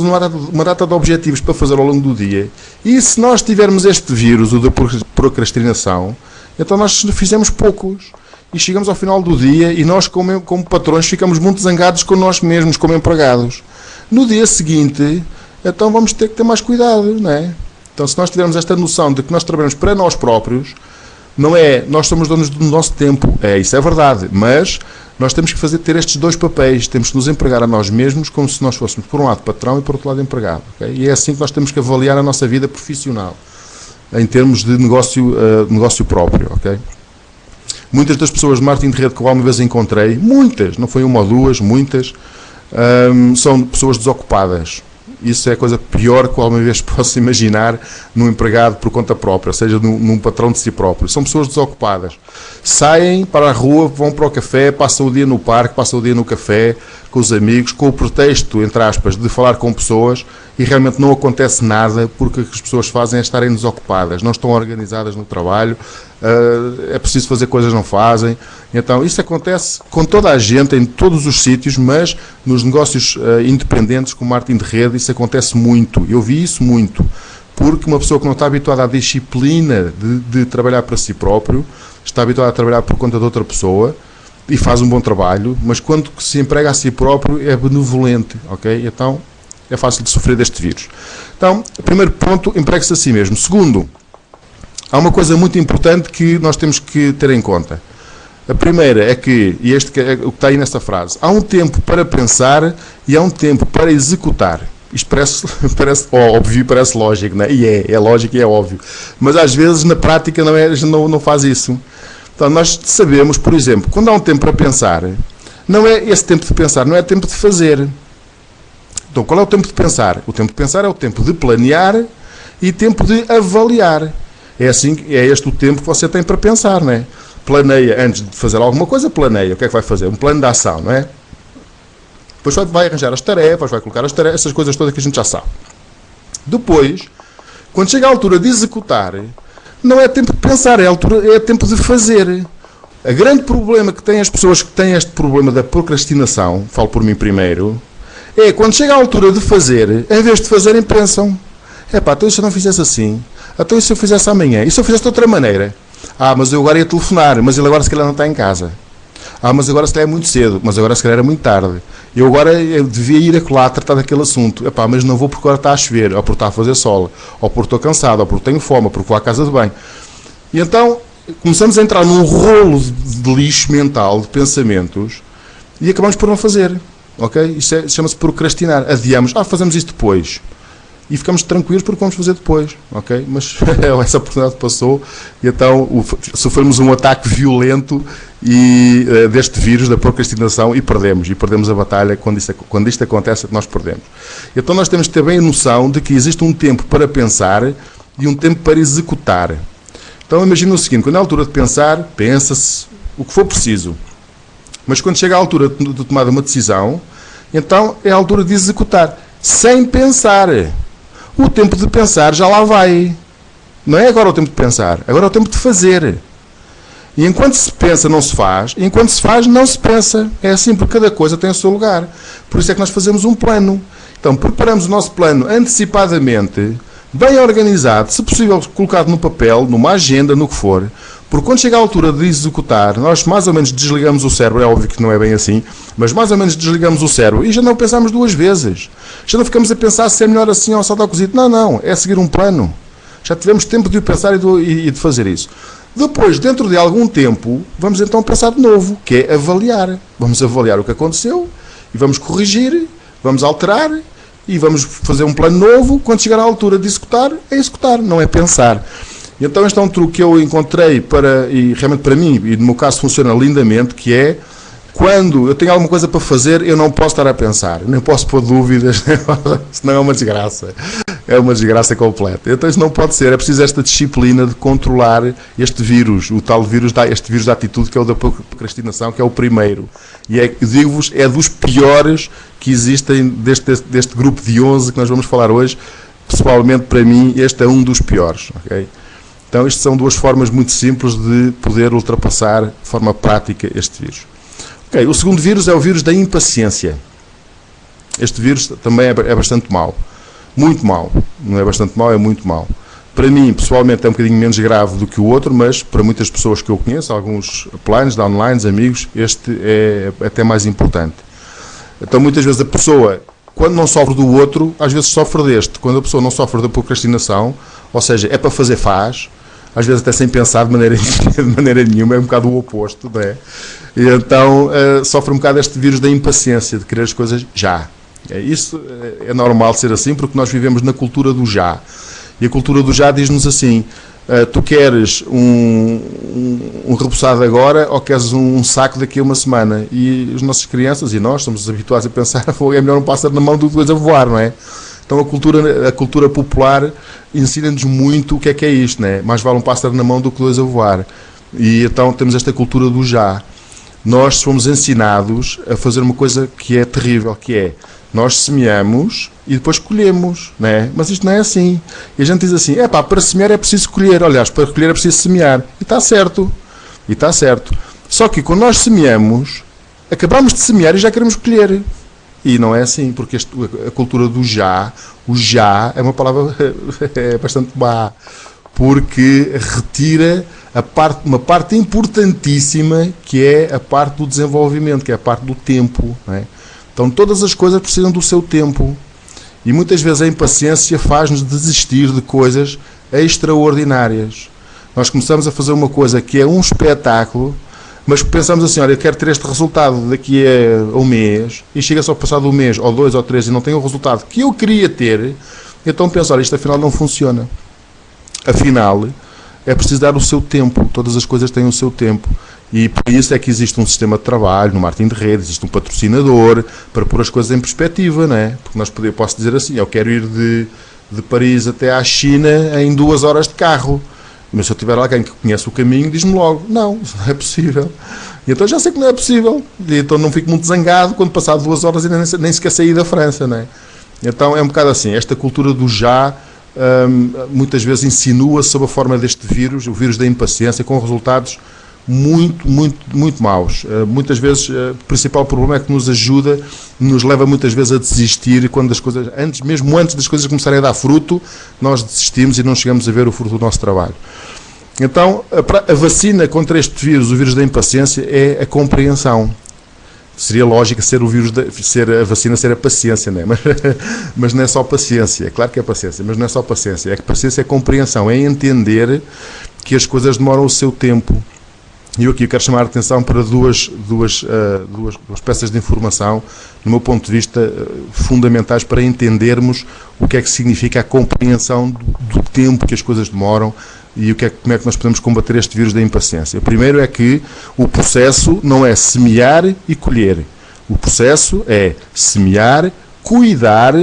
uma data de objetivos para fazer ao longo do dia. E se nós tivermos este vírus, o da procrastinação, então nós fizemos poucos. E chegamos ao final do dia e nós, como patrões, ficamos muito zangados com nós mesmos, como empregados. No dia seguinte, então vamos ter que ter mais cuidado, não é? Então, se nós tivermos esta noção de que nós trabalhamos para nós próprios, não é, nós somos donos do nosso tempo, isso é verdade, mas nós temos que ter estes dois papéis, temos que nos empregar a nós mesmos como se nós fôssemos, por um lado, patrão e por outro lado, empregado. Okay? E é assim que nós temos que avaliar a nossa vida profissional, em termos de negócio próprio, ok? Muitas das pessoas de marketing de rede que eu alguma vez encontrei, muitas, não foi uma ou duas, muitas, são pessoas desocupadas. Isso é a coisa pior que alguma vez posso imaginar num empregado por conta própria, ou seja, num patrão de si próprio. São pessoas desocupadas. Saem para a rua, vão para o café, passam o dia no parque, passam o dia no café, com os amigos, com o pretexto, entre aspas, de falar com pessoas e realmente não acontece nada porque o que as pessoas fazem é estarem desocupadas, não estão organizadas no trabalho, é preciso fazer coisas, não fazem. Então, isso acontece com toda a gente, em todos os sítios, mas nos negócios independentes, como marketing de rede, isso acontece muito. Eu vi isso muito, porque uma pessoa que não está habituada à disciplina de trabalhar para si próprio, está habituada a trabalhar por conta de outra pessoa, e faz um bom trabalho, mas quando se emprega a si próprio é benevolente, ok? Então é fácil de sofrer deste vírus. Então, primeiro ponto, empregue-se a si mesmo. Segundo, há uma coisa muito importante que nós temos que ter em conta. A primeira é que, e este é o que está aí nesta frase, há um tempo para pensar e há um tempo para executar. Isto parece óbvio, parece lógico, não é? E é lógico e é óbvio. Mas às vezes na prática não faz isso. Então, nós sabemos, por exemplo, quando há um tempo para pensar, não é esse tempo de pensar, não é tempo de fazer. Então, qual é o tempo de pensar? O tempo de pensar é o tempo de planear e tempo de avaliar. É este o tempo que você tem para pensar, não é? Planeia, antes de fazer alguma coisa, planeia. O que é que vai fazer? Um plano de ação, não é? Depois vai arranjar as tarefas, vai colocar as tarefas, essas coisas todas que a gente já sabe. Depois, quando chega a altura de executar, não é tempo de pensar, é tempo de fazer. O grande problema que têm as pessoas que têm este problema da procrastinação, falo por mim primeiro, é quando chega a altura de fazer, em vez de fazerem, pensam: então e se eu não fizesse assim? Então e se eu fizesse amanhã? E se eu fizesse de outra maneira? Mas eu agora ia telefonar, mas ele agora se calhar não está em casa. Mas agora se calhar é muito cedo, mas agora se calhar é muito tarde. Eu devia ir acolá tratar daquele assunto. Mas não vou porque agora está a chover, ou porque está a fazer sol, ou porque estou cansado, ou porque tenho fome, ou porque vou à casa de banho. E então começamos a entrar num rolo de lixo mental, de pensamentos, e acabamos por não fazer. Ok? Isso chama-se procrastinar. Adiamos, fazemos isso depois. E ficamos tranquilos porque vamos fazer depois, ok? Mas essa oportunidade passou e então sofremos um ataque violento deste vírus da procrastinação e perdemos a batalha. Quando isto acontece, nós perdemos. Então nós temos que ter bem a noção de que existe um tempo para pensar e um tempo para executar. Então imagina o seguinte: quando é a altura de pensar, pensa-se o que for preciso. Mas quando chega a altura de tomar uma decisão, então é a altura de executar, sem pensar. O tempo de pensar já lá vai. Não é agora o tempo de pensar, agora é o tempo de fazer. E enquanto se pensa, não se faz. E enquanto se faz, não se pensa. É assim, porque cada coisa tem o seu lugar. Por isso é que nós fazemos um plano. Então, preparamos o nosso plano antecipadamente, bem organizado, se possível colocado no papel, numa agenda, no que for. Porque quando chega a altura de executar, nós mais ou menos desligamos o cérebro. É óbvio que não é bem assim, mas mais ou menos desligamos o cérebro e já não pensamos duas vezes. Já não ficamos a pensar se é melhor assim ou salto ao cozido. Não. É seguir um plano. Já tivemos tempo de pensar e de fazer isso. Depois, dentro de algum tempo, vamos então pensar de novo, que é avaliar. Vamos avaliar o que aconteceu e vamos corrigir, vamos alterar e vamos fazer um plano novo. Quando chegar à altura de executar, é executar, não é pensar. Então este é um truque que eu encontrei e realmente para mim, e no meu caso funciona lindamente, que é: quando eu tenho alguma coisa para fazer, eu não posso estar a pensar, nem posso pôr dúvidas, senão é uma desgraça. É uma desgraça completa. Então isso não pode ser. É preciso esta disciplina de controlar este vírus, o tal vírus, este vírus da atitude, que é o da procrastinação, que é o primeiro. E digo-vos, é dos piores que existem deste grupo de 11 que nós vamos falar hoje. Pessoalmente, para mim, este é um dos piores. Okay? Então, isto são duas formas muito simples de poder ultrapassar de forma prática este vírus. Okay, o segundo vírus é o vírus da impaciência. este vírus também é bastante mau. Muito mau. Não é bastante mau, é muito mau. Para mim, pessoalmente, é um bocadinho menos grave do que o outro, mas para muitas pessoas que eu conheço, alguns planos, downlines, amigos, este é até mais importante. Então, muitas vezes a pessoa, quando não sofre do outro, às vezes sofre deste. Quando a pessoa não sofre da procrastinação, ou seja, é para fazer, faz, às vezes até sem pensar de maneira nenhuma, é um bocado o oposto, não é? E então sofre um bocado este vírus da impaciência, de querer as coisas já. Isso é normal ser assim, porque nós vivemos na cultura do já. E a cultura do já diz-nos assim, tu queres um repousado agora ou queres um saco daqui a uma semana? E as nossas crianças e nós somos habituados a pensar, é melhor um pássaro na mão do que dois a voar, não é? Então a cultura popular ensina-nos muito o que é isto, não é? Mais vale um pássaro na mão do que dois a voar. E então temos esta cultura do já. Nós fomos ensinados a fazer uma coisa que é terrível, que é, nós semeamos e depois colhemos, não é? Mas isto não é assim. E a gente diz assim, para semear é preciso colher, aliás, para colher é preciso semear. E está certo. Só que quando nós semeamos, acabamos de semear e já queremos colher. E não é assim, porque a cultura do já, o já é uma palavra bastante má, porque retira uma parte importantíssima, que é a parte do desenvolvimento, que é a parte do tempo, não é? Então todas as coisas precisam do seu tempo. E muitas vezes a impaciência faz-nos desistir de coisas extraordinárias. Nós começamos a fazer uma coisa que é um espetáculo, mas pensamos assim, olha, eu quero ter este resultado daqui a um mês, e chega só passado um mês, ou 2 ou 3, e não tem o resultado que eu queria ter, então penso, olha, isto afinal não funciona. Afinal, é preciso dar o seu tempo, todas as coisas têm o seu tempo. E por isso é que existe um sistema de trabalho no marketing de rede, existe um patrocinador para pôr as coisas em perspectiva, não é? Porque eu posso dizer assim, eu quero ir de Paris até à China em 2 horas de carro. Mas se eu tiver alguém que conhece o caminho, diz-me logo, não, isso não é possível. E então já sei que não é possível. E então não fico muito zangado quando passar 2 horas e nem sequer sair da França, não é? Então é um bocado assim, esta cultura do já muitas vezes insinua sob a forma deste vírus, o vírus da impaciência, com resultados muito maus. Muitas vezes o principal problema é que nos leva muitas vezes a desistir quando as coisas, mesmo antes das coisas começarem a dar fruto, nós desistimos e não chegamos a ver o fruto do nosso trabalho. Então, a vacina contra este vírus, o vírus da impaciência, é a compreensão. Seria lógico ser a vacina ser a paciência, não é? Mas não é só paciência. É claro que é paciência, mas não é só paciência. É que paciência é compreensão, é entender que as coisas demoram o seu tempo. E eu quero chamar a atenção para duas peças de informação, no meu ponto de vista, fundamentais para entendermos o que é que significa a compreensão do tempo que as coisas demoram e como é que nós podemos combater este vírus da impaciência. O primeiro é que o processo não é semear e colher. O processo é semear, cuidar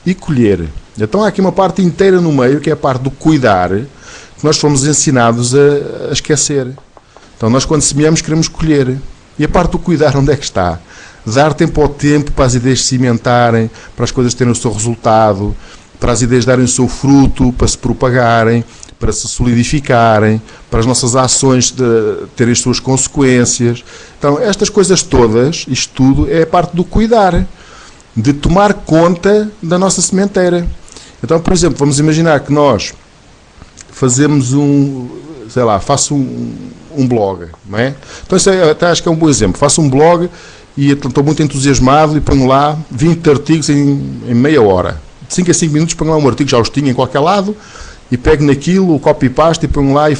e colher. Então há aqui uma parte inteira no meio, que é a parte do cuidar, que nós fomos ensinados a esquecer. Então nós quando semeamos queremos colher. E a parte do cuidar onde é que está? Dar tempo ao tempo para as ideias se cimentarem, para as coisas terem o seu resultado, para as ideias darem o seu fruto, para se propagarem, para se solidificarem, para as nossas ações terem as suas consequências. Então estas coisas todas, isto tudo, é a parte do cuidar, de tomar conta da nossa sementeira. Então, por exemplo, vamos imaginar que nós fazemos faço um blog, não é? Então isso até acho que é um bom exemplo. Faço um blog e estou muito entusiasmado e ponho lá 20 artigos em meia hora. De 5 a 5 minutos ponho lá um artigo, já os tinha em qualquer lado, e pego naquilo, o copy-paste, e ponho lá e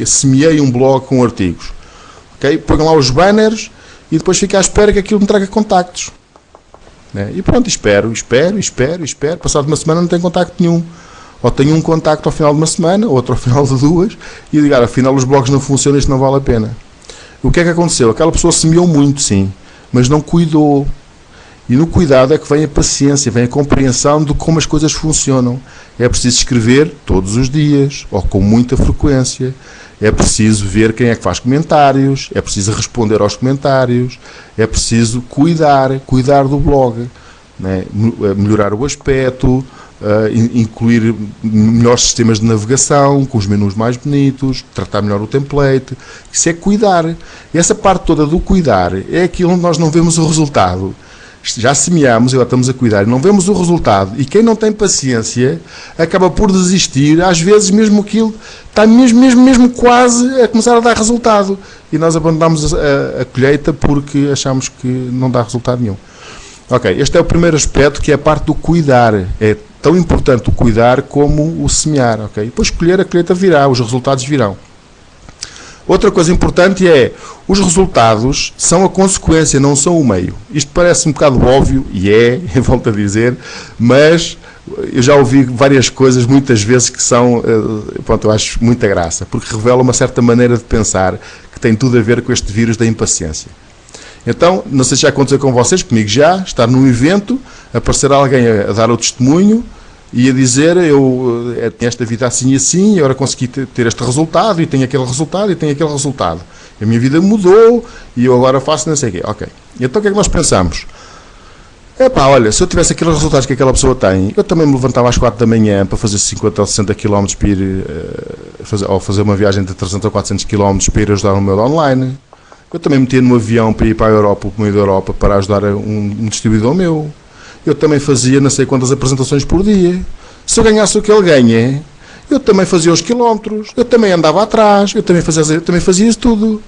semeei um blog com artigos. Okay? Ponho lá os banners e depois fico à espera que aquilo me traga contactos. Né? E pronto, espero. Passado uma semana não tenho contacto nenhum. Ou tenho um contacto ao final de uma semana, outro ao final de 2, e digo, afinal os blogs não funcionam, isto não vale a pena. O que é que aconteceu? Aquela pessoa semeou muito, sim, mas não cuidou. E no cuidado é que vem a paciência, vem a compreensão de como as coisas funcionam. É preciso escrever todos os dias, ou com muita frequência. É preciso ver quem é que faz comentários, é preciso responder aos comentários, é preciso cuidar do blog, né? Melhorar o aspecto, incluir melhores sistemas de navegação, com os menus mais bonitos, tratar melhor o template. Isso é cuidar. E essa parte toda do cuidar é aquilo onde nós não vemos o resultado. já semeamos, agora estamos a cuidar e não vemos o resultado. E quem não tem paciência acaba por desistir, às vezes mesmo aquilo está mesmo quase a começar a dar resultado. E nós abandonamos a colheita porque achamos que não dá resultado nenhum. Ok, este é o primeiro aspecto, que é a parte do cuidar. É tão importante o cuidar como o semear. Okay? Depois colher, a colheita virá, os resultados virão. Outra coisa importante é, os resultados são a consequência, não são o meio. Isto parece um bocado óbvio, e volto a dizer, mas eu já ouvi várias coisas, muitas vezes, que são, pronto, eu acho muita graça, porque revela uma certa maneira de pensar que tem tudo a ver com este vírus da impaciência. Então, não sei se já aconteceu com vocês, comigo já, estar num evento, aparecer alguém a dar o testemunho, e a dizer, eu tenho esta vida assim e assim, e agora consegui ter este resultado, e tenho aquele resultado, e tenho aquele resultado. A minha vida mudou, e eu agora faço não sei o quê. Ok. Então o que é que nós pensamos? Epá, olha, se eu tivesse aqueles resultados que aquela pessoa tem, eu também me levantava às 4 da manhã para fazer 50 ou 60 km para ir, ou fazer uma viagem de 300 ou 400 km para ir ajudar o meu online. Eu também metia no avião para ir para a Europa, para o meio da Europa, para ajudar um distribuidor meu. Eu também fazia não sei quantas apresentações por dia. Se eu ganhasse o que ele ganha, eu também fazia os quilómetros, eu também andava atrás, eu também fazia isso tudo.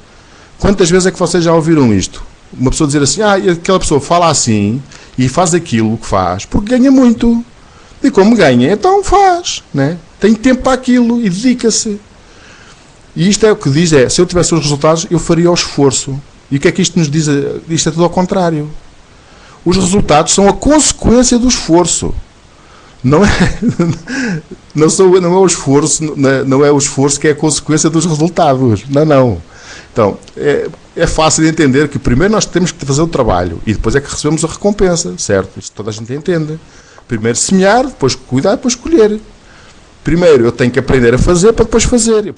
Quantas vezes é que vocês já ouviram isto? Uma pessoa dizer assim, aquela pessoa fala assim e faz aquilo que faz, porque ganha muito. E como ganha, então faz, né? Tem tempo para aquilo e dedica-se. E isto é o que diz, se eu tivesse os resultados, eu faria o esforço. E o que é que isto nos diz? Isto é tudo ao contrário. Os resultados são a consequência do esforço. Não é o esforço que é a consequência dos resultados. Não. Então, é fácil de entender que primeiro nós temos que fazer o trabalho e depois é que recebemos a recompensa, certo? Isso toda a gente entende. Primeiro semear, depois cuidar, depois colher. Primeiro eu tenho que aprender a fazer para depois fazer.